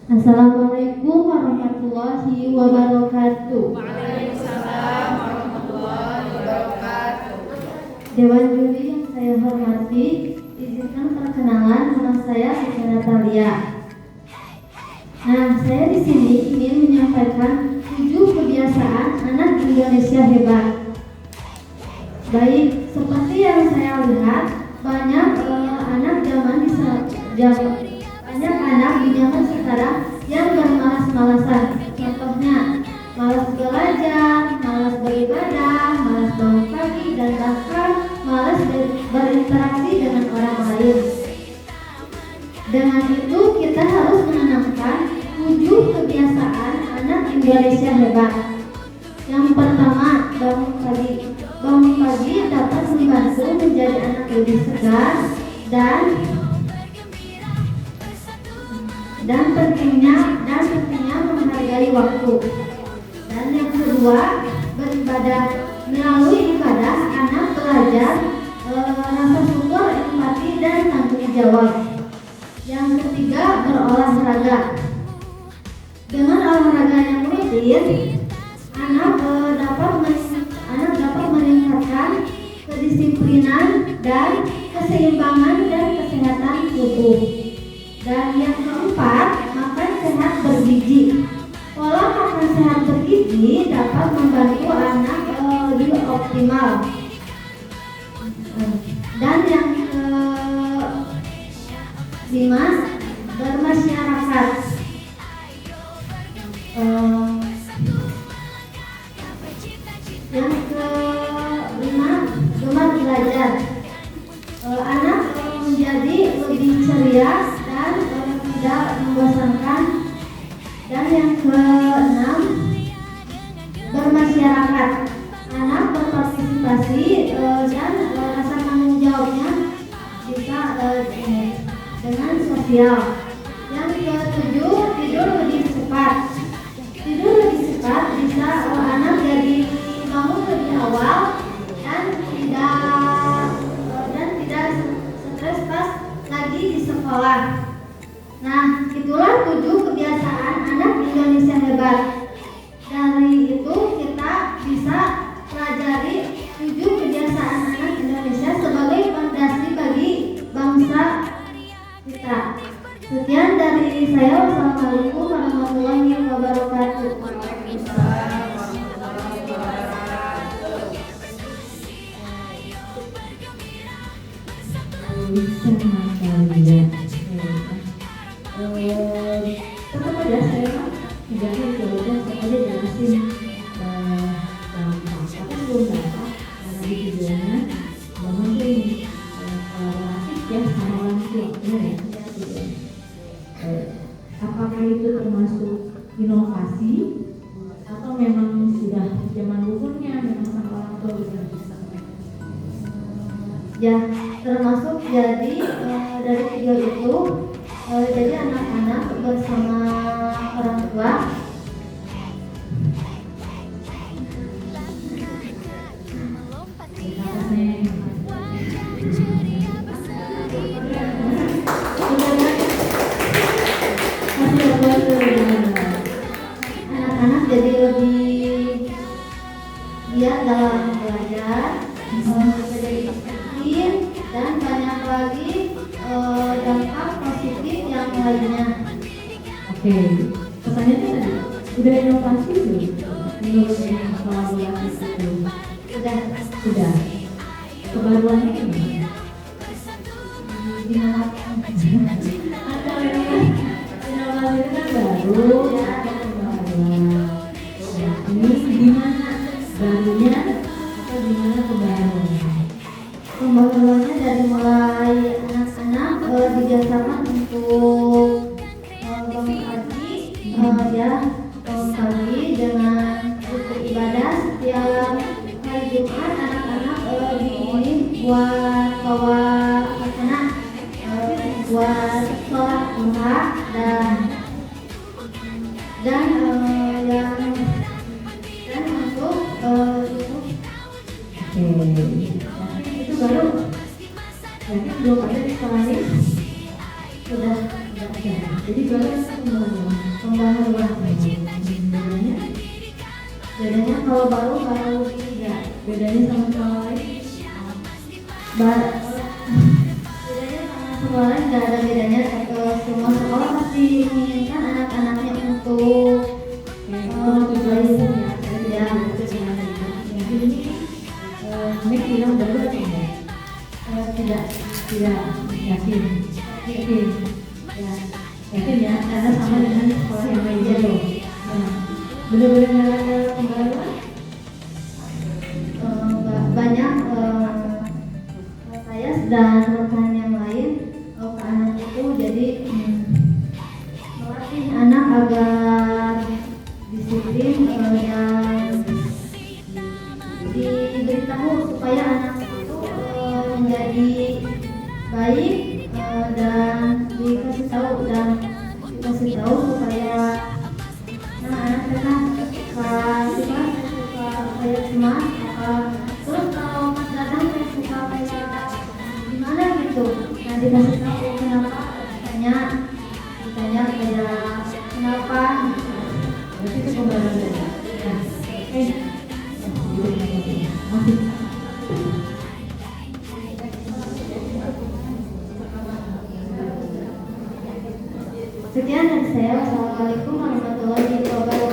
Assalamualaikum warahmatullahi wabarakatuh. Waalaikumsalam warahmatullahi wabarakatuh. Dewan juri yang saya hormati, izinkan perkenalan, nama saya Siti Natalia. Nah, saya di sini ingin menyampaikan 7 kebiasaan anak Indonesia hebat. Baik, seperti yang saya lihat, banyak anak di zaman sekarang yang bermalas-malasan. Contohnya, malas belajar, malas beribadah, malas bangun pagi, dan bahkan malas berinteraksi dengan orang lain. Dengan itu, kita harus menanamkan 7 kebiasaan anak Indonesia hebat. Yang pertama, bangun pagi. Bangun pagi dapat membantu menjadi anak lebih segar dan pentingnya menghargai waktu. Dan yang kedua, beribadah. Melalui ibadah, anak belajar rasa syukur, empati, dan tanggung jawab. Yang ketiga, berolahraga. Dengan olahraga yang rutin, anak dapat meningkatkan kedisiplinan dan keseimbangan dan kesehatan tubuh. Dan yang keempat, makan sehat bergizi. Pola makan sehat bergizi dapat membantu anak lebih optimal. Dan yang kelima, bermasyarakat. Yang kelima, gemar belajar. Anak menjadi lebih ceria dan tidak membosankan. Dan yang keenam, bermasyarakat. Anak berpartisipasi dan rasa tanggung jawabnya bisa dengan sosial. Yang ketujuh, tidur lebih cepat. Tidur lebih cepat bisa anak jadi bangun lebih awal dan tidak stres pas lagi di sekolah. Nah, itulah 7 kebiasaan anak Indonesia hebat. Dari itu kita bisa pelajari 7 kebiasaan anak Indonesia sebagai fondasi bagi bangsa kita. Sekian dari saya. Wassalamualaikum warahmatullahi wabarakatuh. Waalaikumsalam warahmatullahi wabarakatuh. Tetap aja saya tidak jawabnya saya aja jelasin gampang, tapi belum dapat karena di videonya bangun tuh kolaborasi ya sama orang tua, benar ya? Apakah itu termasuk inovasi atau memang sudah zaman dulunya memang sama orang tua sudah bisa? Ya, termasuk jadi dari video itu jadi anak-anak bersama orang tua anak-anak jadi lebih giat dalam belajar, jadi disiplin, dan banyak lagi dampak positif yang lainnya. Oke, pertanyaannya tadi sudah inovasi belum? Menurut yang kolaborasi itu sudah. Kebaruannya gimana? Gimana? Atau inovasi itu kan baru ya, kebaruan. Ini gimana barunya atau gimana kebaruannya? Pembaruannya dari mulai anak-anak dibiasakan untuk bangun pagi dengan rukun ibadah setiap hari Jumat. Anak-anak diimbing buat bawa makanan buat sholat duha dan untuk Itu baru. Jadi belum ada di sekolah ini. Sudah ada. Jadi baru kita haruan. Bedanya? Bedanya kalau baru tidak. Bedanya sama sekolah lain? Bedanya sama sekolah lain nggak ada bedanya. Semua sekolah pasti menginginkan anak-anaknya untuk Tujuan ya. Jadi ini Mek bilang baru atau enggak? Tidak. Tidak, yakin. Ya, yakin ya, karena sama dengan sekolah yang lainnya loh. Nah, benar-benar nggak ada pembaruan? Banyak saya dan rekan yang lain ke anak itu jadi melatih anak agar disiplin dan diberitahu supaya anak itu menjadi baik dan dikasih tahu supaya anak tenang suka kayak semangat terus kalau Mas Dadang saya suka kayak gimana gitu nah dikasih tahu kenapa ditanya kayak kenapa Berarti itu pembaruan ya? Masih. Sekian dari saya. Wassalamualaikum warahmatullahi wabarakatuh.